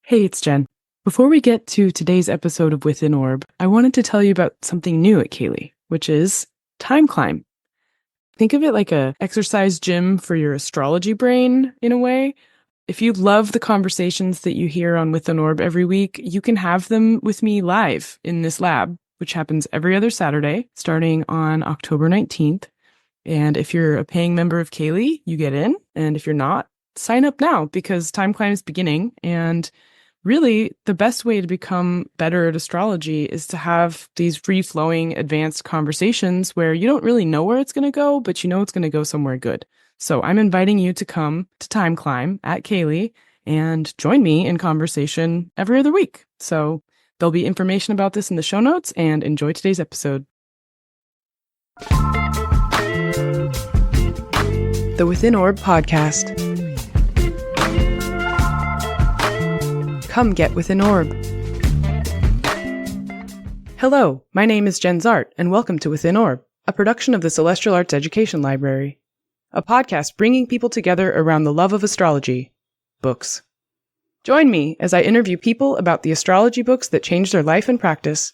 Hey, it's Jen. Before we get to today's episode of Within Orb, I wanted to tell you about something new at CAELi, which is Time Climb. Think of it like a exercise gym for your astrology brain, in a way. If you love the conversations that you hear on Within Orb every week, you can have them with me live in this lab, which happens every other Saturday, starting on October 19th. And if you're a paying member of CAELi, you get in. And if you're not, sign up now because Time Climb is beginning. And really, the best way to become better at astrology is to have these free-flowing, advanced conversations where you don't really know where it's going to go, but you know it's going to go somewhere good. So I'm inviting you to come to Time Climb at CAELi and join me in conversation every other week. So there'll be information about this in the show notes, and enjoy today's episode. The Within Orb Podcast. Come get Within Orb. Hello, my name is Jenn Zahrt, and welcome to Within Orb, a production of the Celestial Arts Education Library, a podcast bringing people together around the love of astrology, books. Join me as I interview people about the astrology books that changed their life and practice.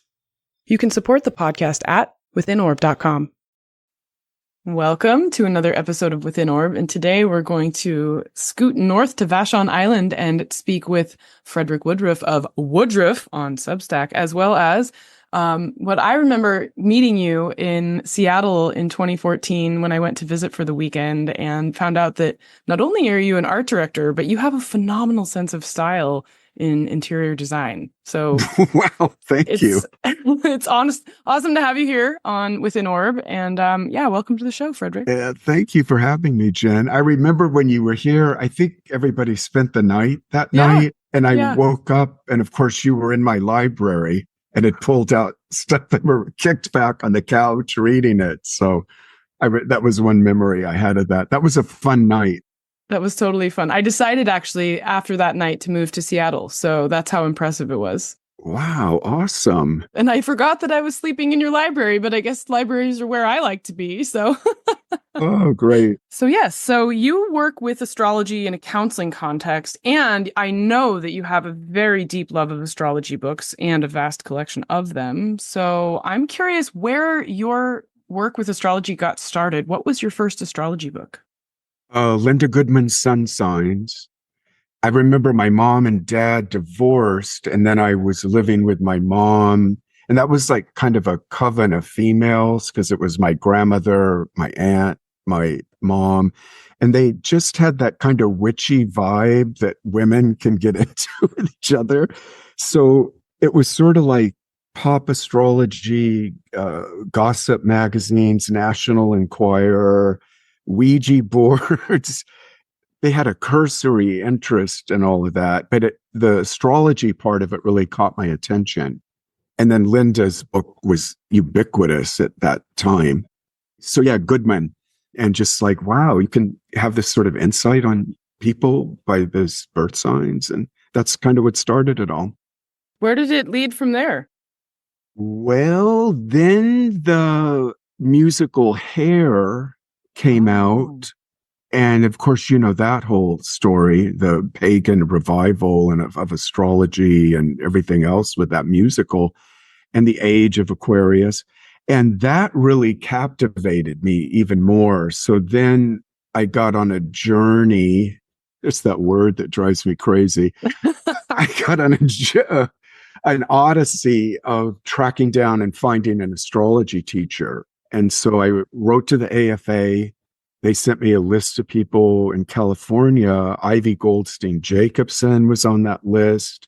You can support the podcast at withinorb.com. Welcome to another episode of Within Orb, and today we're going to scoot north to Vashon Island and speak with Frederick Woodruff of Woodruff on Substack, as well as what I remember meeting you in Seattle in 2014 when I went to visit for the weekend and found out that not only are you an art director, but you have a phenomenal sense of style in interior design. So wow, thank you. It's awesome to have you here on Within Orb. And welcome to the show, Frederick. Thank you for having me, Jen. I remember when you were here, I think everybody spent the night that night. And I woke up and of course you were in my library and it pulled out stuff that were kicked back on the couch reading it. So that was one memory I had of that. That was a fun night. That was totally fun. I decided actually after that night to move to Seattle. So that's how impressive it was. Wow, awesome. And I forgot that I was sleeping in your library, but I guess libraries are where I like to be. So oh, great. So yes, so you work with astrology in a counseling context, and I know that you have a very deep love of astrology books and a vast collection of them. So I'm curious where your work with astrology got started. What was your first astrology book? Linda Goodman's Sun Signs. I remember my mom and dad divorced, and then I was living with my mom. And that was like kind of a coven of females because it was my grandmother, my aunt, my mom. And they just had that kind of witchy vibe that women can get into with each other. So it was sort of like pop astrology, gossip magazines, National Enquirer, Ouija boards. They had a cursory interest in all of that, but the astrology part of it really caught my attention. And then Linda's book was ubiquitous at that time. So yeah, Goodman. And just like, wow, you can have this sort of insight on people by those birth signs. And that's kind of what started it all. Where did it lead from there? Well, then the musical Hair came out. And of course, you know that whole story, the pagan revival and of astrology and everything else with that musical and the Age of Aquarius. And that really captivated me even more. So then I got on a journey. It's that word that drives me crazy. I got on an odyssey of tracking down and finding an astrology teacher. And so I wrote to the AFA. They sent me a list of people in California. Ivy Goldstein-Jacobson was on that list.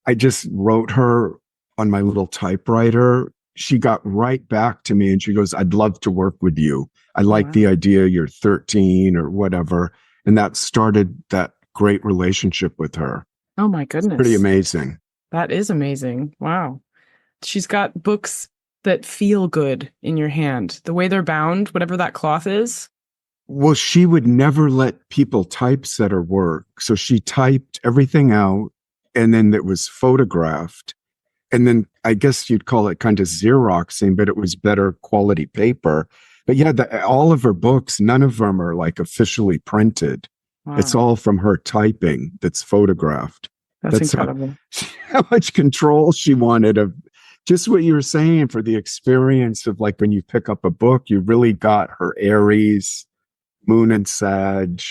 I just wrote her on my little typewriter. She got right back to me and she goes, I'd love to work with you. I like the idea you're 13 or whatever. And that started that great relationship with her. Oh my goodness. It's pretty amazing. That is amazing. Wow. She's got books that feel good in your hand. The way they're bound, whatever that cloth is. Well, she would never let people typeset her work. So she typed everything out and then it was photographed. And then I guess you'd call it kind of Xeroxing, but it was better quality paper. But yeah, all of her books, none of them are like officially printed. Wow. It's all from her typing that's photographed. That's incredible. How much control she wanted of just what you were saying for the experience of like when you pick up a book, you really got her Aries, Moon and Sag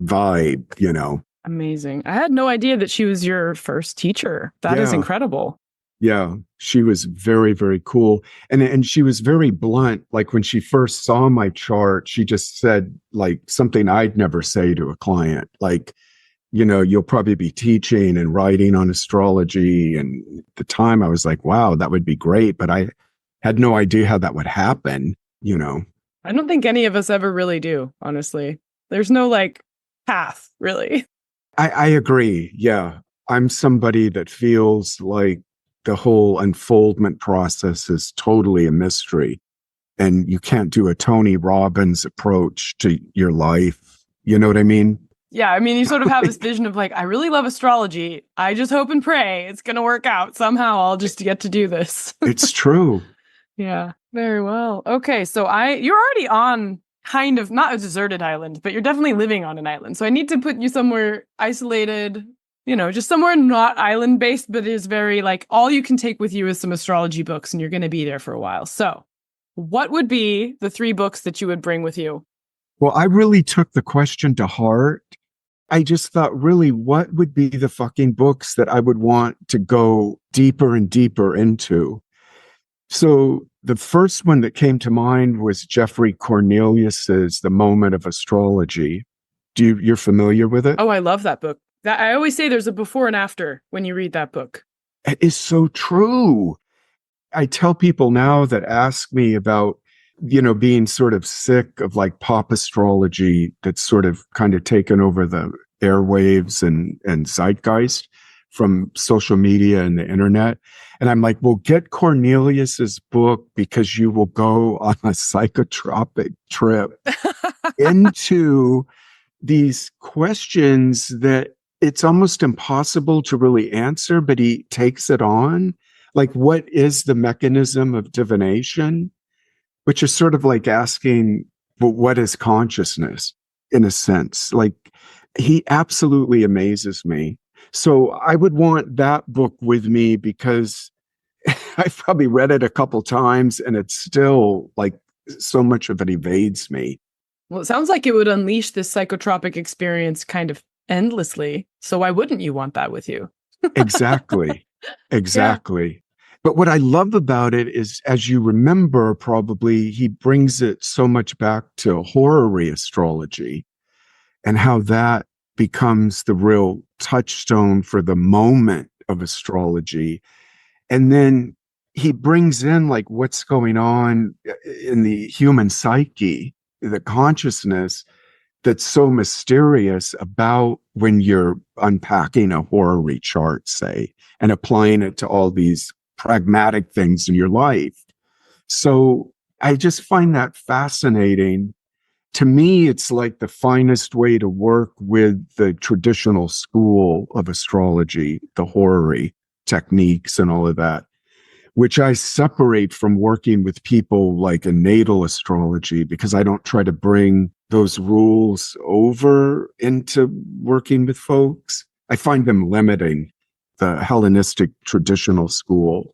vibe, you know. Amazing. I had no idea that she was your first teacher. That is incredible. Yeah, she was very, very cool. And she was very blunt. Like when she first saw my chart, she just said like something I'd never say to a client. Like, you know, you'll probably be teaching and writing on astrology. And at the time I was like, wow, that would be great. But I had no idea how that would happen, you know. I don't think any of us ever really do, honestly. There's no like path, really. I agree. Yeah. I'm somebody that feels like the whole unfoldment process is totally a mystery. And you can't do a Tony Robbins approach to your life. You know what I mean? Yeah, I mean, you sort of have this vision of like, I really love astrology. I just hope and pray it's going to work out. Somehow I'll just get to do this. It's true. Yeah, very well. Okay, so you're already on kind of not a deserted island, but you're definitely living on an island. So I need to put you somewhere isolated, you know, just somewhere not island based, but is very like all you can take with you is some astrology books and you're going to be there for a while. So what would be the 3 books that you would bring with you? Well, I really took the question to heart. I just thought, really, what would be the fucking books that I would want to go deeper and deeper into? So the first one that came to mind was Geoffrey Cornelius's The Moment of Astrology. You're familiar with it? Oh, I love that book. I always say there's a before and after when you read that book. It is so true. I tell people now that ask me about, you know, being sort of sick of like pop astrology that's sort of kind of taken over the airwaves and zeitgeist from social media and the internet. And I'm like, well, get Cornelius's book because you will go on a psychotropic trip into these questions that it's almost impossible to really answer, but he takes it on. Like, what is the mechanism of divination? Which is sort of like asking, well, what is consciousness in a sense? Like, he absolutely amazes me. So I would want that book with me because I've probably read it a couple times and it's still like so much of it evades me. Well, it sounds like it would unleash this psychotropic experience kind of endlessly. So why wouldn't you want that with you? Exactly. Exactly. Yeah. But what I love about it is, as you remember, probably he brings it so much back to horary astrology and how that becomes the real touchstone for the moment of astrology. And then he brings in like what's going on in the human psyche, the consciousness that's so mysterious about when you're unpacking a horary chart, say, and applying it to all these pragmatic things in your life. So I just find that fascinating. To me, it's like the finest way to work with the traditional school of astrology, the horary techniques and all of that, which I separate from working with people like in natal astrology because I don't try to bring those rules over into working with folks. I find them limiting, the Hellenistic traditional school.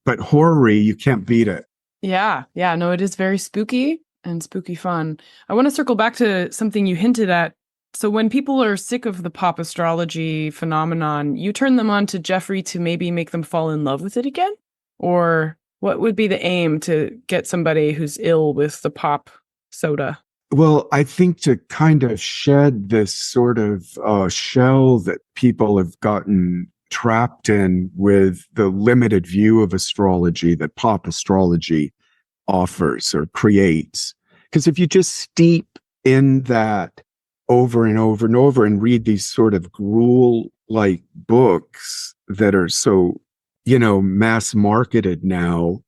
But horary, you can't beat it. Yeah. No, it is very spooky and spooky fun. I want to circle back to something you hinted at. So when people are sick of the pop astrology phenomenon, you turn them on to Jeffrey to maybe make them fall in love with it again? Or what would be the aim to get somebody who's ill with the pop soda? Well, I think to kind of shed this sort of shell that people have gotten trapped in with the limited view of astrology that pop astrology offers or creates. Because if you just steep in that over and over and over and read these sort of gruel-like books that are so, you know, mass marketed now,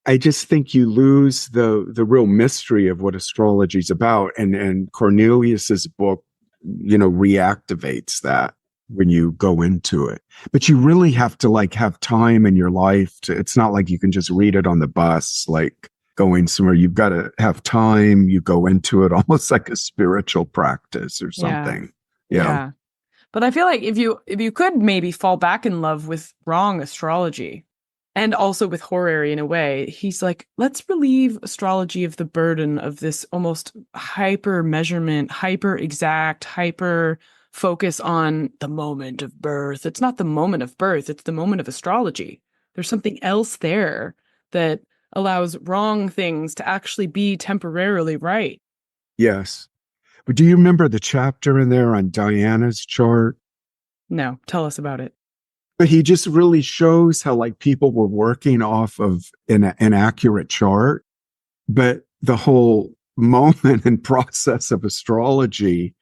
I just think you lose the real mystery of what astrology is about. And Cornelius's book, you know, reactivates that when you go into it. But you really have to like have time in your life to, it's not like you can just read it on the bus, like going somewhere. You've got to have time. You go into it almost like a spiritual practice or something. Yeah. But I feel like if you could maybe fall back in love with wrong astrology and also with horary in a way, he's like, let's relieve astrology of the burden of this almost hyper measurement, hyper exact, hyper focus on the moment of birth. It's not the moment of birth, it's the moment of astrology. There's something else there that allows wrong things to actually be temporarily right. Yes. But do you remember the chapter in there on Diana's chart? No, tell us about it. But he just really shows how like people were working off of an accurate chart, but the whole moment and process of astrology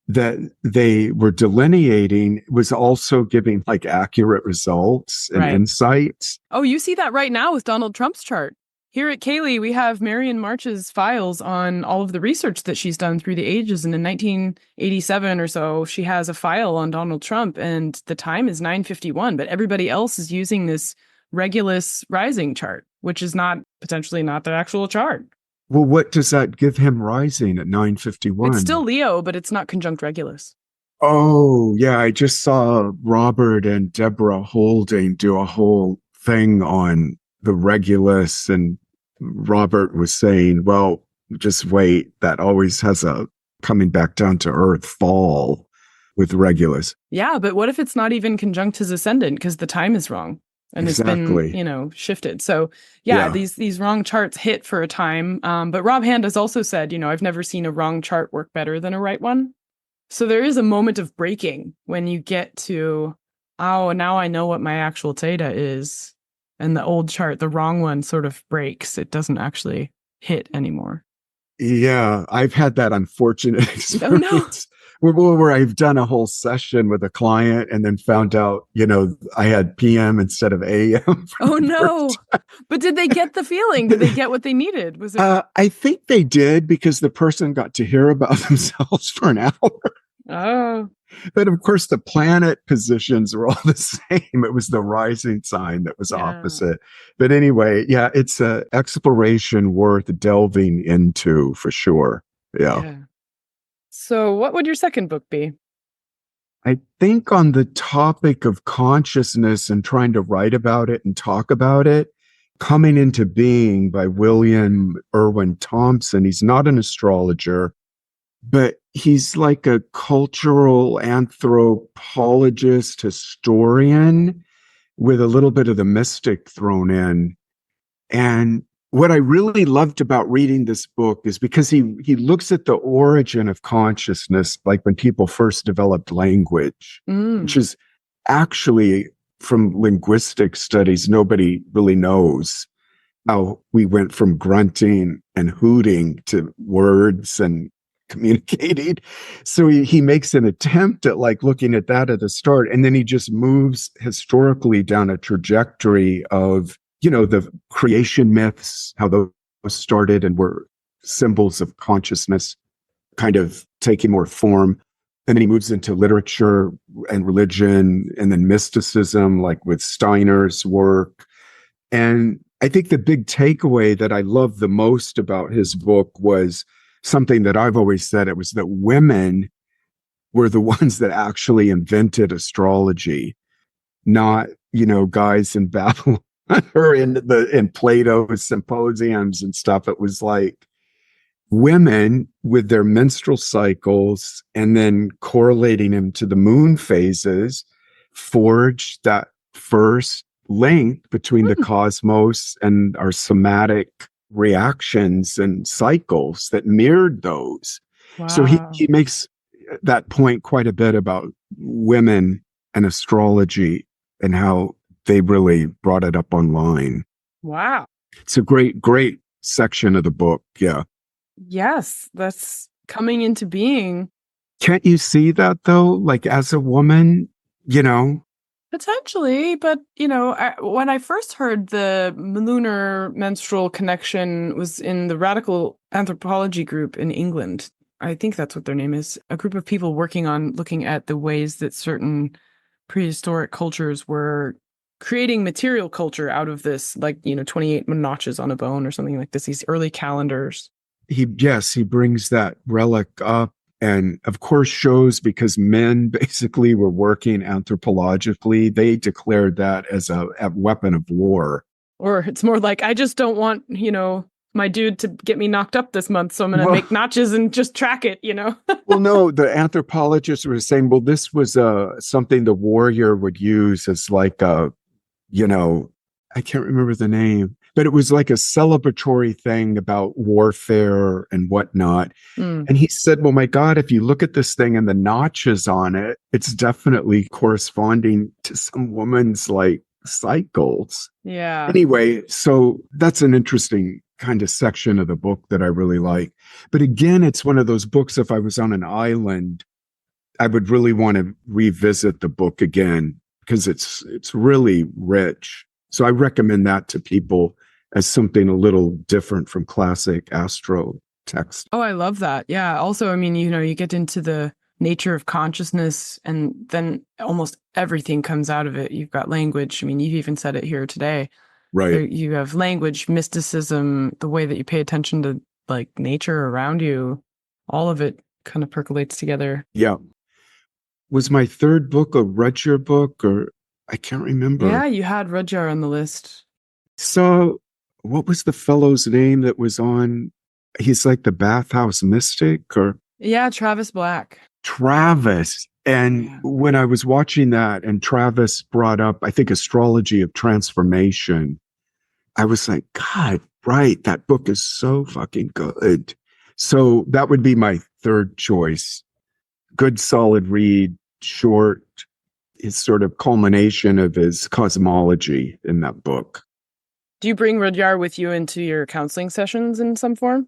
that they were delineating was also giving like accurate results and Right. insights. Oh, you see that right now with Donald Trump's chart. Here at CAELi, we have Marion March's files on all of the research that she's done through the ages. And in 1987 or so, she has a file on Donald Trump, and the time is 9:51. But everybody else is using this Regulus rising chart, which is potentially not the actual chart. Well, what does that give him rising at 9:51? It's still Leo, but it's not conjunct Regulus. Oh, yeah. I just saw Robert and Deborah Holding do a whole thing on the Regulus, and Robert was saying, well, just wait. That always has a coming back down to earth fall with Regulus. Yeah, but what if it's not even conjunct his ascendant because the time is wrong and Exactly. It's been, shifted. So yeah, these wrong charts hit for a time. But Rob Hand has also said, I've never seen a wrong chart work better than a right one. So there is a moment of breaking when you get to, oh, now I know what my actual theta is. And the old chart, the wrong one sort of breaks. It doesn't actually hit anymore. Yeah, I've had that unfortunate experience. Oh, no. Where I've done a whole session with a client and then found out, I had PM instead of AM. Oh, no. But did they get the feeling? Did they get what they needed? Was it? I think they did, because the person got to hear about themselves for an hour. Oh. But of course, the planet positions were all the same. It was the rising sign that was opposite. But anyway, yeah, it's an exploration worth delving into for sure. Yeah. So what would your second book be? I think on the topic of consciousness and trying to write about it and talk about it, Coming into Being by William Irwin Thompson. He's not an astrologer, but he's like a cultural anthropologist, historian with a little bit of the mystic thrown in. And what I really loved about reading this book is because he looks at the origin of consciousness, like when people first developed language, which is actually, from linguistic studies, nobody really knows how we went from grunting and hooting to words and communicating. So he makes an attempt at like looking at that at the start, and then he just moves historically down a trajectory of, the creation myths, how those started and were symbols of consciousness kind of taking more form. And then he moves into literature and religion, and then mysticism, like with Steiner's work. And I think the big takeaway that I love the most about his book was something that I've always said. It was that women were the ones that actually invented astrology, not, guys in Babylon or in Plato's symposiums and stuff. It was like women with their menstrual cycles and then correlating them to the moon phases forged that first link between the cosmos and our somatic reactions and cycles that mirrored those. Wow. So he makes that point quite a bit about women and astrology and how they really brought it up online. Wow. It's a great section of the book. Yeah. Yes, that's coming into being. Can't you see that though? Like as a woman, Potentially, but when I first heard the lunar menstrual connection was in the radical anthropology group in England. I think that's what their name is. A group of people working on looking at the ways that certain prehistoric cultures were creating material culture out of this, 28 notches on a bone or something like this, these early calendars. He brings that relic up And of course, shows because men basically were working anthropologically, they declared that as a weapon of war. Or it's more like, I just don't want, my dude to get me knocked up this month, so I'm going to make notches and just track it, Well, no, the anthropologists were saying, well, this was something the warrior would use as like a, I can't remember the name, but it was like a celebratory thing about warfare and whatnot. And he said, well, my God, if you look at this thing and the notches on it, it's definitely corresponding to some woman's like cycles. Yeah. Anyway, so that's an interesting kind of section of the book that I really like. But again, it's one of those books, if I was on an island, I would really want to revisit the book again because it's really rich. So I recommend that to people as something a little different from classic astro text. Oh, I love that. Yeah. Also, I mean, you get into the nature of consciousness, and then almost everything comes out of it. You've got language. I mean, you've even said it here today. Right. You have language, mysticism, the way that you pay attention to like nature around you. All of it kind of percolates together. Yeah. Was my third book a Rudhyar book, or I can't remember? Yeah, you had Rudhyar on the list. So what was the fellow's name that was on? He's like the bathhouse mystic, or? Yeah, Travis Black. Travis. And when I was watching that and Travis brought up, I think, Astrology of Transformation, I was like, God, right. That book is so fucking good. So that would be my third choice. Good, solid read, short, his sort of culmination of his cosmology in that book. Do you bring Rudhyar with you into your counseling sessions in some form?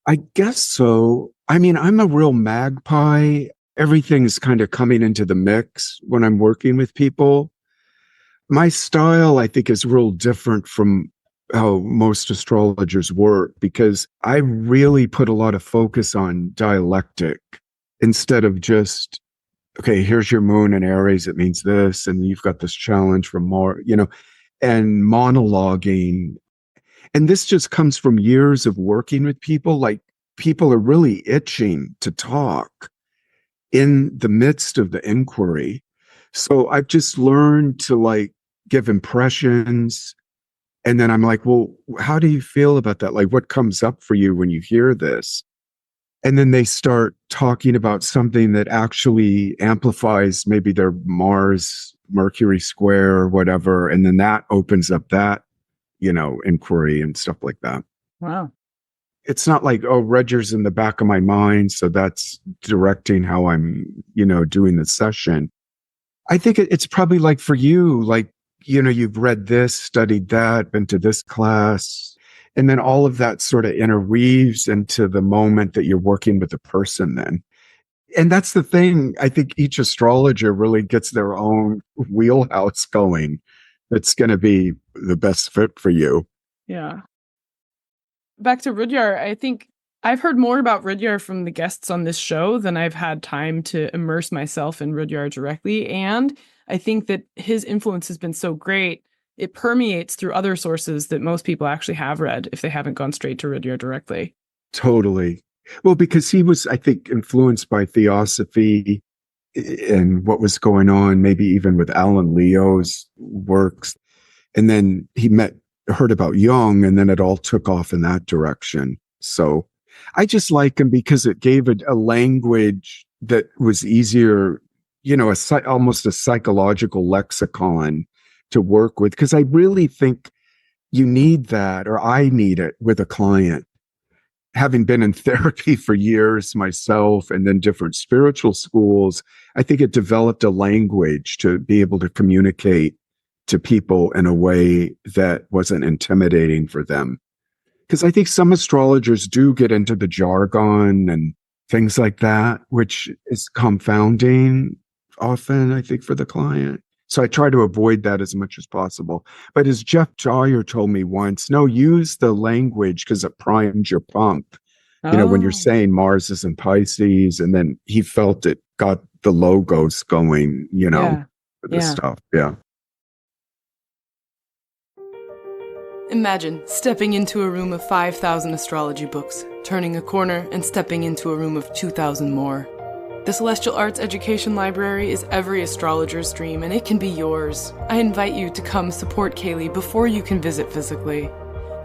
I guess so. I mean, I'm a real magpie. Everything's kind of coming into the mix when I'm working with people. My style, I think, is real different from how most astrologers work because I really put a lot of focus on dialectic instead of just, okay, here's your moon in Aries. It means this. And you've got this challenge from Mars, and monologuing. And this just comes from years of working with people. Like, people are really itching to talk in the midst of the inquiry. So I've just learned to like give impressions. And then I'm like, well, how do you feel about that? Like, what comes up for you when you hear this? And then they start talking about something that actually amplifies maybe their Mars, Mercury square or whatever. And then that opens up that, inquiry and stuff like that. Wow. It's not like, oh, Rudhyar's in the back of my mind, so that's directing how I'm, doing the session. I think it's probably like for you, like, you've read this, studied that, been to this class, and then all of that sort of interweaves into the moment that you're working with the person then. And that's the thing. I think each astrologer really gets their own wheelhouse going that's going to be the best fit for you. Yeah. Back to Rudhyar, I think I've heard more about Rudhyar from the guests on this show than I've had time to immerse myself in Rudhyar directly. And I think that his influence has been so great, it permeates through other sources that most people actually have read if they haven't gone straight to Rudhyar directly. Totally. Well, because he was, I think, influenced by Theosophy and what was going on, maybe even with Alan Leo's works. And then he heard about Jung, and then it all took off in that direction. So I just like him because it gave a language that was easier, almost a psychological lexicon to work with. Because I really think you need that, or I need it with a client. Having been in therapy for years myself and then different spiritual schools, I think it developed a language to be able to communicate to people in a way that wasn't intimidating for them. Because I think some astrologers do get into the jargon and things like that, which is confounding often, I think, for the client. So I try to avoid that as much as possible. But as Jeff Dahmer told me once, no, use the language because it primes your pump. When you're saying Mars is in Pisces, and then he felt it got the logos going, for the stuff. Yeah. Imagine stepping into a room of 5,000 astrology books, turning a corner and stepping into a room of 2,000 more. The Celestial Arts Education Library is every astrologer's dream, and it can be yours. I invite you to come support CAELi before you can visit physically.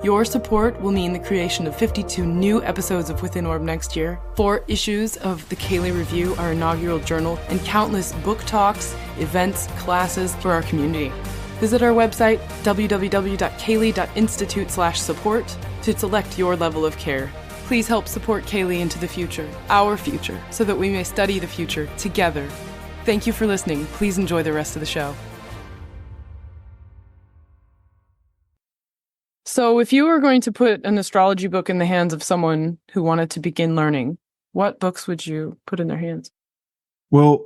Your support will mean the creation of 52 new episodes of Within Orb next year, 4 issues of the CAELi Review, our inaugural journal, and countless book talks, events, classes for our community. Visit our website, www.caeli.institute/support, to select your level of care. Please help support CAELi into the future, our future, so that we may study the future together. Thank you for listening. Please enjoy the rest of the show. So if you were going to put an astrology book in the hands of someone who wanted to begin learning, what books would you put in their hands? Well,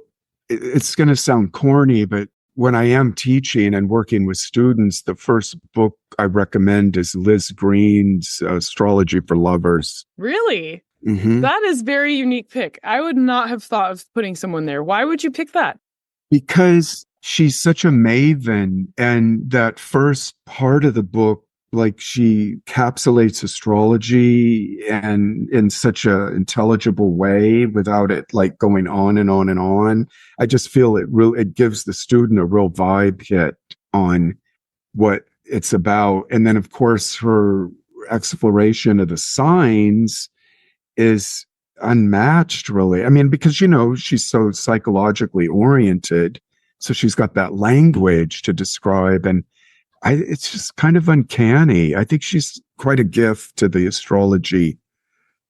it's going to sound corny, but when I am teaching and working with students, the first book I recommend is Liz Greene's Astrology for Lovers. Really? Mm-hmm. That is a very unique pick. I would not have thought of putting someone there. Why would you pick that? Because she's such a maven, and that first part of the book, like, she encapsulates astrology and in such a intelligible way without it like going on and on and on. I just feel it gives the student a real vibe hit on what it's about. And then of course her exploration of the signs is unmatched, really. I mean, because she's so psychologically oriented, so she's got that language to describe, and it's just kind of uncanny. I think she's quite a gift to the astrology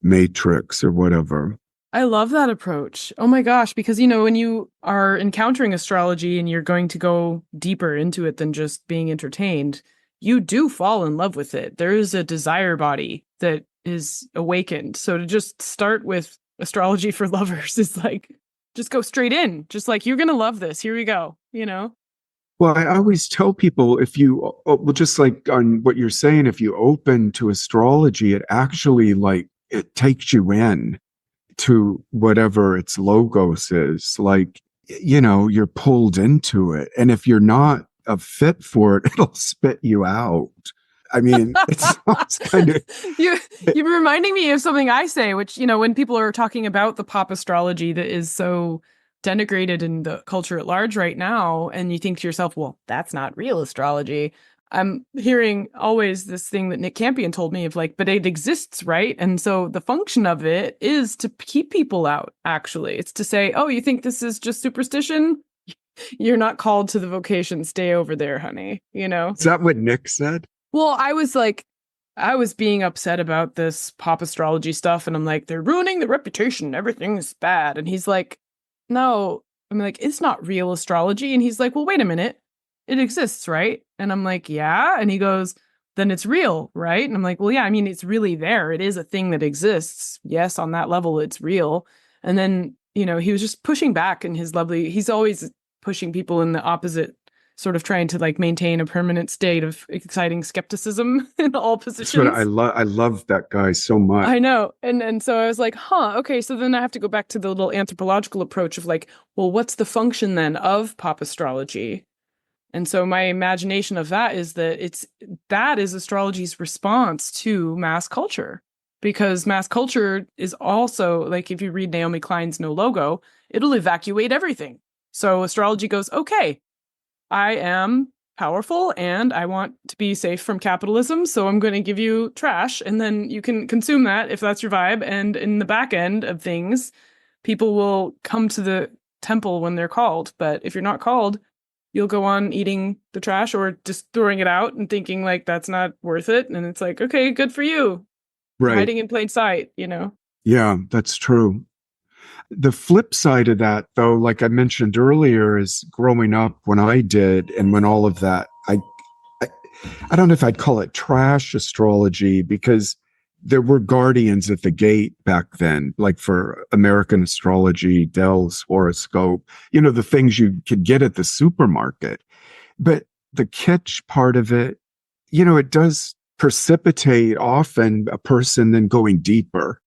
matrix or whatever. I love that approach. Oh my gosh, because, when you are encountering astrology and you're going to go deeper into it than just being entertained, you do fall in love with it. There is a desire body that is awakened. So to just start with astrology for lovers is like, just go straight in. Just like, you're going to love this. Here we go, Well, I always tell people, just like on what you're saying, if you open to astrology, it actually it takes you in to whatever its logos is. Like, you're pulled into it. And if you're not a fit for it, it'll spit you out. I mean, it's kind of... You're reminding me of something I say, which, when people are talking about the pop astrology that is so denigrated in the culture at large right now, and you think to yourself, well, that's not real astrology. I'm hearing always this thing that Nick Campion told me of but it exists, right? And so the function of it is to keep people out, actually. It's to say, oh, you think this is just superstition? You're not called to the vocation. Stay over there, honey. Is that what Nick said? Well, I was being upset about this pop astrology stuff, and I'm like, they're ruining the reputation. Everything's bad. And he's like, no, I'm like, it's not real astrology. And he's like, well, wait a minute. It exists, right? And I'm like, yeah. And he goes, then it's real, right? And I'm like, well, yeah, I mean, it's really there. It is a thing that exists. Yes, on that level, it's real. And then, he was just pushing back in he's always pushing people in the opposite, sort of trying to maintain a permanent state of exciting skepticism in all positions. That's what I love that guy so much. I know. And so I was like, okay, so then I have to go back to the little anthropological approach of well, what's the function then of pop astrology? And so my imagination of that is that that is astrology's response to mass culture, because mass culture is also, if you read Naomi Klein's No Logo, it'll evacuate everything. So astrology goes, okay, I am powerful and I want to be safe from capitalism, so I'm going to give you trash, and then you can consume that if that's your vibe. And in the back end of things, people will come to the temple when they're called. But if you're not called, you'll go on eating the trash or just throwing it out and thinking that's not worth it. And it's like, okay, good for you. Right. Hiding in plain sight, Yeah, that's true. The flip side of that, though, like I mentioned earlier, is growing up when I did, and when all of that, I don't know if I'd call it trash astrology, because there were guardians at the gate back then, like for American astrology, Dell's horoscope, the things you could get at the supermarket. But the kitsch part of it, it does precipitate often a person then going deeper,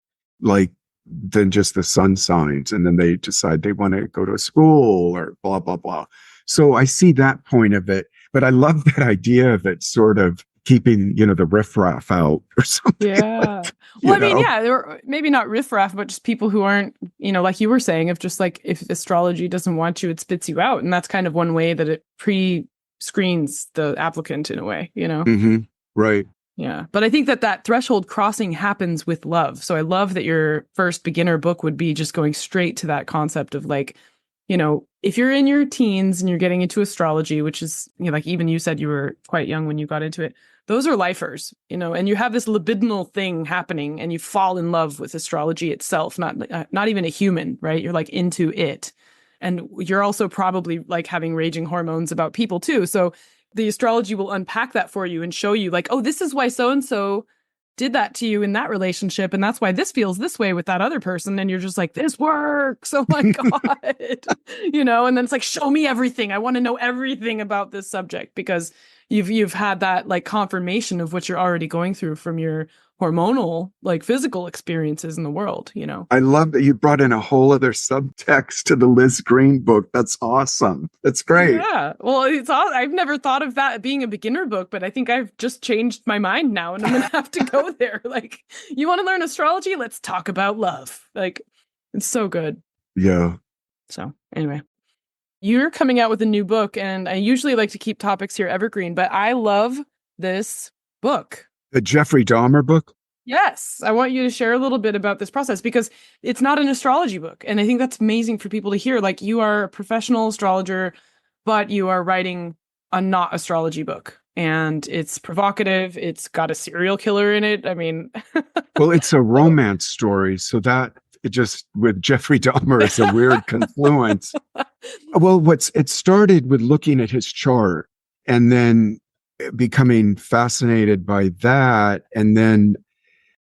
than just the sun signs. And then they decide they want to go to a school or blah, blah, blah. So I see that point of it, but I love that idea of it sort of keeping, the riffraff out or something. Yeah. Like, Well, I mean, yeah, or maybe not riffraff, but just people who aren't, like you were saying, if just like if astrology doesn't want you, it spits you out. And that's kind of one way that it pre-screens the applicant in a way, Mm-hmm. Right. Yeah. But I think that threshold crossing happens with love. So I love that your first beginner book would be just going straight to that concept of like, if you're in your teens and you're getting into astrology, which is, like even you said you were quite young when you got into it, those are lifers, and you have this libidinal thing happening and you fall in love with astrology itself, not even a human, right? You're like into it. And you're also probably like having raging hormones about people too. So the astrology will unpack that for you and show you like, oh, this is why so-and-so did that to you in that relationship. And that's why this feels this way with that other person. And you're just like, this works. Oh my God. And then it's like, show me everything. I want to know everything about this subject because you've had that like confirmation of what you're already going through from your hormonal, like physical experiences in the world, I love that you brought in a whole other subtext to the Liz Greene book. That's awesome. That's great. Yeah. Well, I've never thought of that being a beginner book, but I think I've just changed my mind now and I'm going to have to go there. Like, you want to learn astrology? Let's talk about love. Like, it's so good. Yeah. So anyway, you're coming out with a new book and I usually like to keep topics here evergreen, but I love this book. The Jeffrey Dahmer book? Yes. I want you to share a little bit about this process because it's not an astrology book. And I think that's amazing for people to hear. Like, you are a professional astrologer, but you are writing a not astrology book. And it's provocative. It's got a serial killer in it. I mean, well, it's a romance story. So that it just with Jeffrey Dahmer is a weird confluence. Well, it started with looking at his chart and then becoming fascinated by that. And then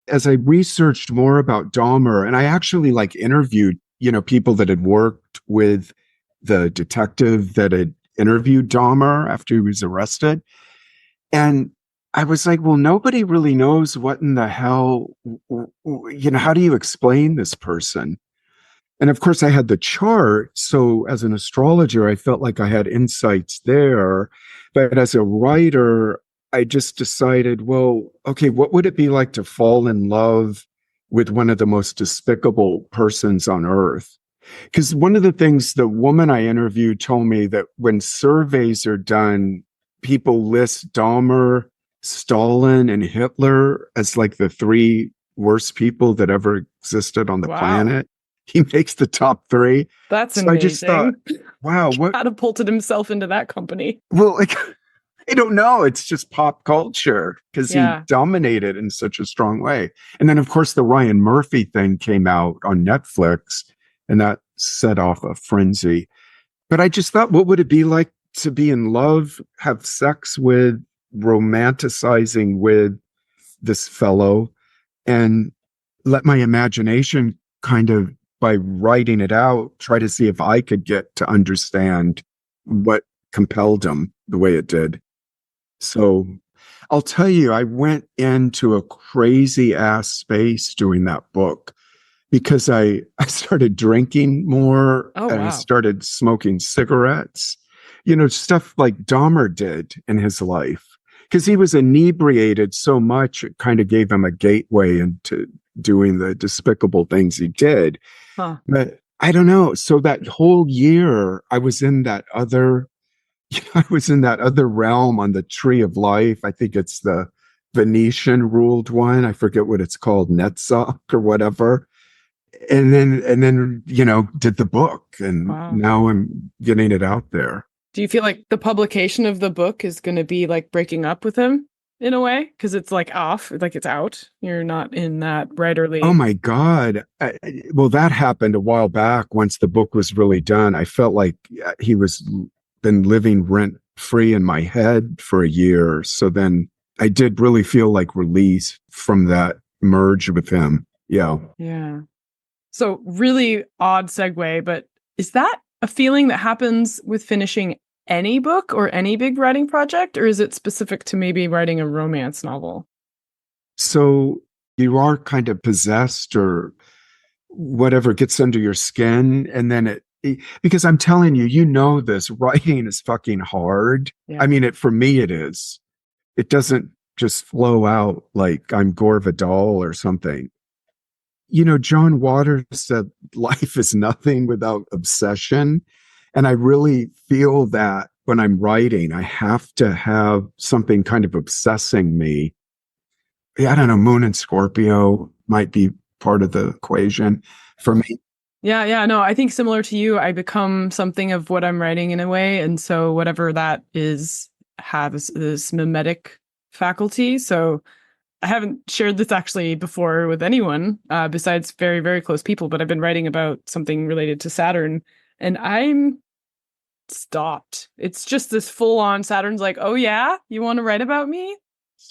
as I researched more about Dahmer, and I actually like interviewed, people that had worked with the detective that had interviewed Dahmer after he was arrested. And I was like, well, nobody really knows what in the hell, how do you explain this person? And of course I had the chart. So as an astrologer, I felt like I had insights there. But as a writer, I just decided, well, okay, what would it be like to fall in love with one of the most despicable persons on earth? Because one of the things the woman I interviewed told me that when surveys are done, people list Dahmer, Stalin, and Hitler as like the three worst people that ever existed on the planet. He makes the top three. That's so amazing. I just thought, wow, what catapulted himself into that company. Well, like, I don't know. It's just pop culture because he dominated in such a strong way. And then, of course, the Ryan Murphy thing came out on Netflix and that set off a frenzy. But I just thought, what would it be like to be in love, have sex with, romanticizing with this fellow, and let my imagination kind of, by writing it out, try to see if I could get to understand what compelled him the way it did. So I'll tell you, I went into a crazy ass space doing that book because I started drinking more and I started smoking cigarettes, stuff like Dahmer did in his life. Because he was inebriated so much, it kind of gave him a gateway into doing the despicable things he did. But I don't know. So that whole year, I was in that other realm on the tree of life. I think it's the Venetian ruled one. I forget what it's called, Netzach or whatever. And then, did the book. And now I'm getting it out there. Do you feel like the publication of the book is going to be like breaking up with him in a way? Because it's like off, like it's out. You're not in that writerly. Oh my God. Well, that happened a while back. Once the book was really done, I felt like he was been living rent free in my head for a year. So then I did really feel like release from that merge with him. Yeah. Yeah. So really odd segue, but is that a feeling that happens with finishing any book or any big writing project, or is it specific to maybe writing a romance novel? So you are kind of possessed or whatever gets under your skin. And then because I'm telling you, this writing is fucking hard. Yeah. I mean, for me, it is. It doesn't just flow out like I'm Gore Vidal or something. John Waters said life is nothing without obsession. And I really feel that when I'm writing, I have to have something kind of obsessing me. I don't know, Moon and Scorpio might be part of the equation for me. Yeah, no, I think similar to you, I become something of what I'm writing in a way. And so whatever that is has this mimetic faculty. So I haven't shared this actually before with anyone besides very, very close people, but I've been writing about something related to Saturn and I'm stopped. It's just this full on Saturn's like, oh yeah, you want to write about me?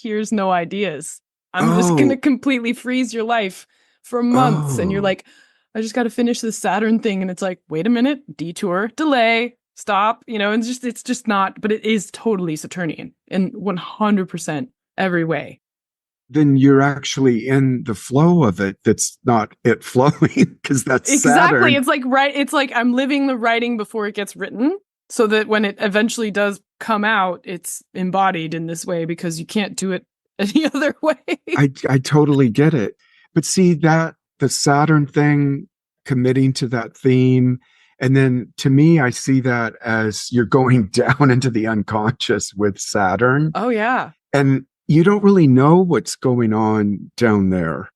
Here's no ideas. I'm just going to completely freeze your life for months. And you're like, I just got to finish this Saturn thing. And it's like, wait a minute, detour, delay, stop, and it's just not, but it is totally Saturnian in 100% every way. Then you're actually in the flow of it. That's not it flowing because that's exactly. Saturn. It's like I'm living the writing before it gets written so that when it eventually does come out, it's embodied in this way because you can't do it any other way. I totally get it. But see that the Saturn thing, committing to that theme. And then to me, I see that as you're going down into the unconscious with Saturn. Oh, yeah. And you don't really know what's going on down there,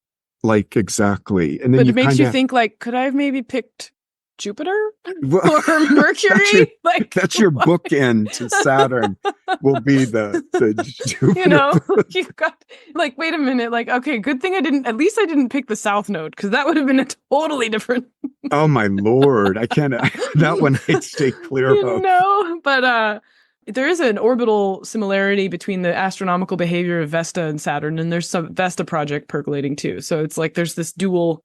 like exactly. And then but it makes you think, like, could I have maybe picked Jupiter or Mercury? That's your bookend to Saturn. Will be the Jupiter. You've got like, wait a minute, like, okay, good thing I didn't pick the South Node because that would have been a totally different. Oh my Lord, I can't. That one I'd stay clear of. But there is an orbital similarity between the astronomical behavior of Vesta and Saturn, and there's some Vesta project percolating too. So it's like there's this dual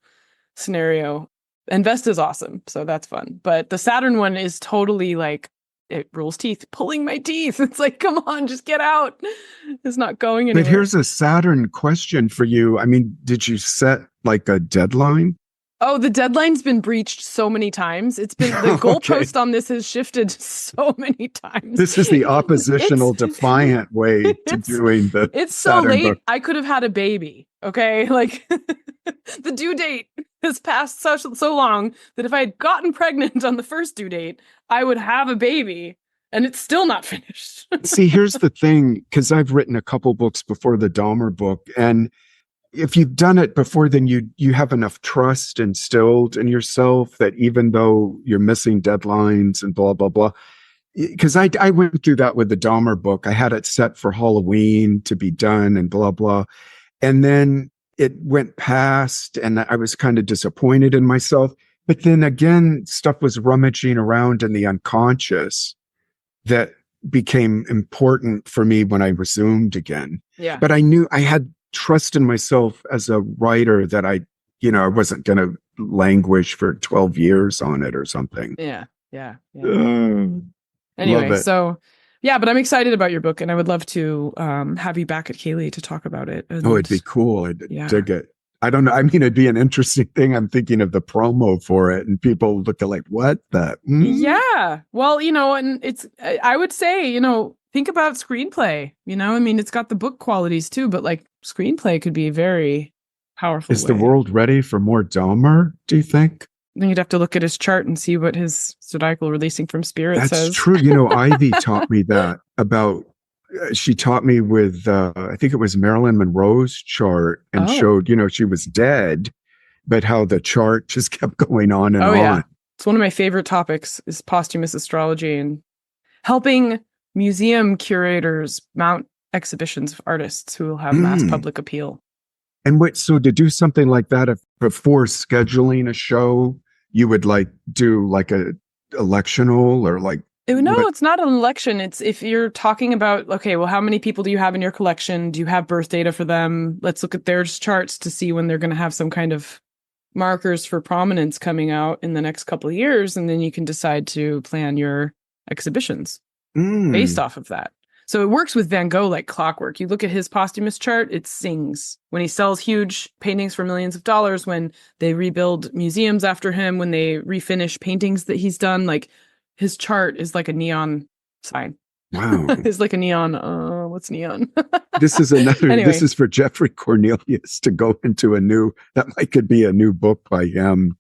scenario. And Vesta's awesome, so that's fun. But the Saturn one is totally like, it rolls teeth, pulling my teeth. It's like, come on, just get out. It's not going anywhere. But here's a Saturn question for you. I mean, did you set like a deadline? Oh, the deadline's been breached so many times. It's been the goalpost on this has shifted so many times. This is the oppositional, defiant way to doing the. It's so Saturn late. book. I could have had a baby. Okay, like the due date has passed so long that if I had gotten pregnant on the first due date, I would have a baby, and it's still not finished. See, here's the thing, because I've written a couple books before the Dahmer book, and if you've done it before, then you have enough trust instilled in yourself that even though you're missing deadlines and blah, blah, blah, because I went through that with the Dahmer book. I had it set for Halloween to be done and blah, blah. And then it went past and I was kind of disappointed in myself. But then again, stuff was rummaging around in the unconscious that became important for me when I resumed again. Yeah. But I knew I had trust in myself as a writer that I wasn't going to languish for 12 years on it or something. Yeah. Anyway, so yeah, but I'm excited about your book and I would love to have you back at CAELi to talk about it. And, it'd be cool. I'd dig it. I don't know. I mean, it'd be an interesting thing. I'm thinking of the promo for it and people look at like, what the? Yeah. Well, and I would say, think about screenplay, I mean, it's got the book qualities too, but like screenplay could be very powerful. Is the world ready for more Dahmer, do you think? Then you'd have to look at his chart and see what his zodiacal releasing from spirit says. That's true. Ivy taught me that about, she taught me with, I think it was Marilyn Monroe's chart and showed, she was dead, but how the chart just kept going on and on. Yeah. It's one of my favorite topics is posthumous astrology and helping museum curators mount exhibitions of artists who will have mass public appeal. And so to do something like that, if before scheduling a show, you would like do like a electional or like. No, it's not an election. It's if you're talking about, okay, well, how many people do you have in your collection? Do you have birth data for them? Let's look at their charts to see when they're going to have some kind of markers for prominence coming out in the next couple of years. And then you can decide to plan your exhibitions based off of that. So it works with Van Gogh like clockwork. You look at his posthumous chart, it sings. When he sells huge paintings for millions of dollars, when they rebuild museums after him, when they refinish paintings that he's done, like his chart is like a neon sign. Wow. It's like a neon what's neon. This is another, Anyway. This is for Geoffrey Cornelius to go into could be a new book by him.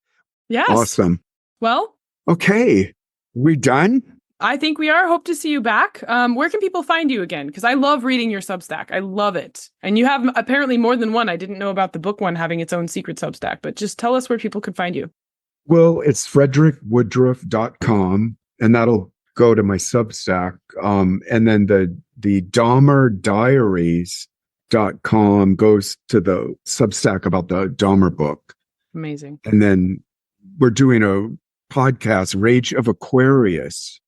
Yes. Awesome. Well. Okay. We done? I think we are. Hope to see you back. Where can people find you again? Because I love reading your Substack. I love it. And you have apparently more than one. I didn't know about the book one having its own secret Substack, but just tell us where people can find you. Well, it's frederickwoodruff.com, and that'll go to my Substack. And then the DahmerDiaries.com goes to the Substack about the Dahmer book. Amazing. And then we're doing a podcast, Rage of Aquarius.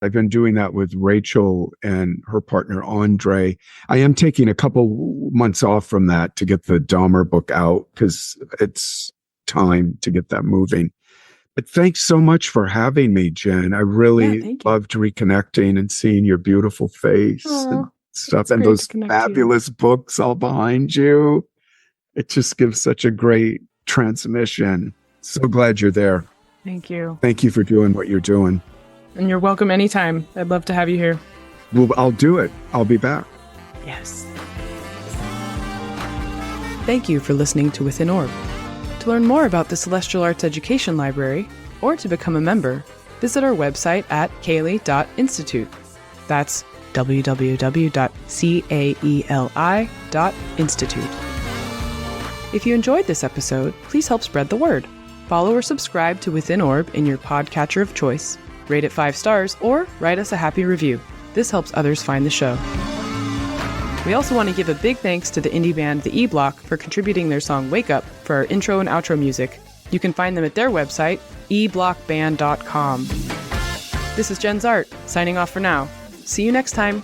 I've been doing that with Rachel and her partner, Andre. I am taking a couple months off from that to get the Dahmer book out because it's time to get that moving. But thanks so much for having me, Jen. I really loved reconnecting and seeing your beautiful face and stuff and those fabulous books all behind you. It just gives such a great transmission. So glad you're there. Thank you. Thank you for doing what you're doing. And you're welcome anytime. I'd love to have you here. Well, I'll do it. I'll be back. Yes. Thank you for listening to Within Orb. To learn more about the Celestial Arts Education Library, or to become a member, visit our website at CAELi.institute. That's www.caeli.institute. If you enjoyed this episode, please help spread the word. Follow or subscribe to Within Orb in your podcatcher of choice. Rate it 5 stars or write us a happy review. This helps others find the show. We also want to give a big thanks to the indie band The E-Block for contributing their song Wake Up for our intro and outro music. You can find them at their website, eblockband.com. This is Jenn Zahrt, signing off for now. See you next time.